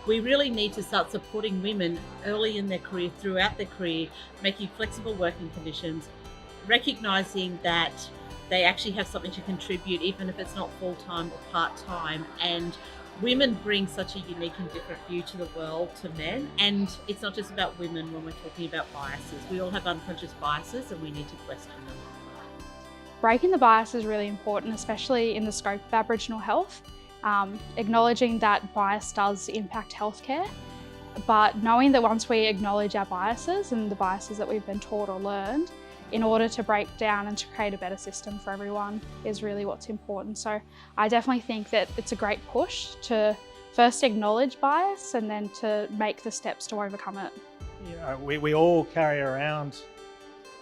We really need to start supporting women early in their career, throughout their career, making flexible working conditions, recognising that they actually have something to contribute, even if it's not full-time or part-time. And women bring such a unique and different view to the world to men. And it's not just about women when we're talking about biases. We all have unconscious biases and we need to question them. Breaking the bias is really important, especially in the scope of Aboriginal health. Acknowledging that bias does impact healthcare, but knowing that once we acknowledge our biases and the biases that we've been taught or learned, in order to break down and to create a better system for everyone is really what's important. So I definitely think that it's a great push to first acknowledge bias and then to make the steps to overcome it. You know, we all carry around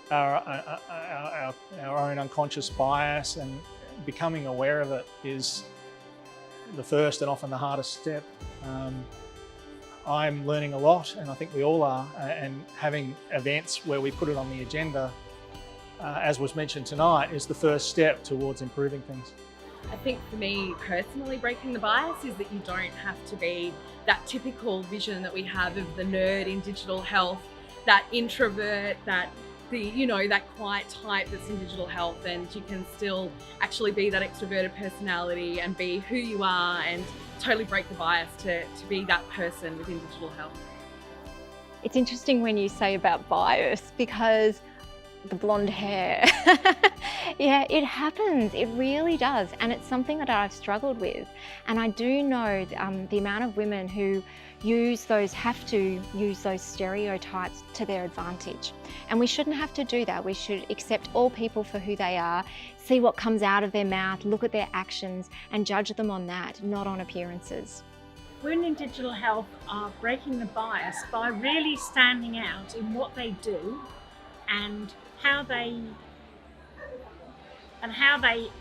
our own unconscious bias, and becoming aware of it is the first and often the hardest step. I'm learning a lot, and I think we all are, and having events where we put it on the agenda, as was mentioned tonight, is the first step towards improving things. I think for me personally, breaking the bias is that you don't have to be that typical vision that we have of the nerd in digital health, that introvert, that quiet type that's in digital health, and you can still actually be that extroverted personality and be who you are and totally break the bias to be that person within digital health. It's interesting when you say about bias, because the blonde hair, yeah, it happens, it really does, and it's something that I've struggled with. And I do know the amount of women who have to use those stereotypes to their advantage. And we shouldn't have to do that. We should accept all people for who they are, see what comes out of their mouth, look at their actions and judge them on that, not on appearances. Women in digital health are breaking the bias by really standing out in what they do and how they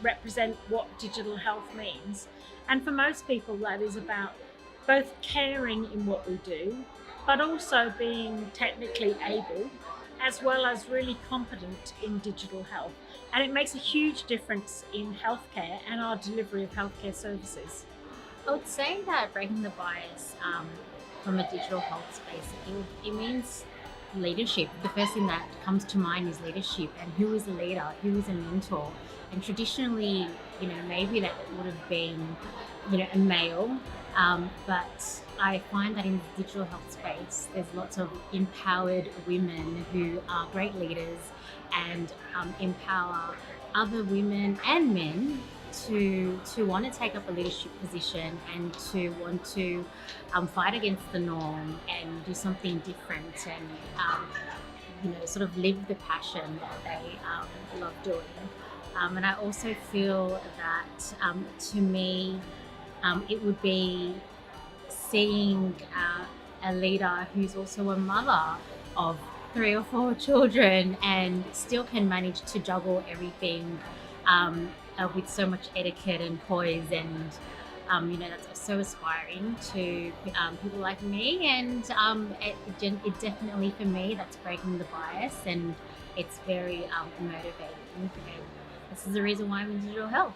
represent what digital health means. And for most people, that is about both caring in what we do, but also being technically able, as well as really competent in digital health. And it makes a huge difference in healthcare and our delivery of healthcare services. I would say that breaking the bias from a digital health space, it means leadership. The first thing that comes to mind is leadership, and who is a leader, who is a mentor. And traditionally, maybe that would have been, a male, but I find that in the digital health space, there's lots of empowered women who are great leaders and empower other women and men to want to take up a leadership position and to want to fight against the norm and do something different and sort of live the passion that they love doing. And I also feel that to me it would be seeing a leader who's also a mother of 3 or 4 children and still can manage to juggle everything with so much etiquette and poise, and that's so aspiring to people like me, and it definitely, for me, that's breaking the bias, and it's very motivating, and this is the reason why I'm in digital health.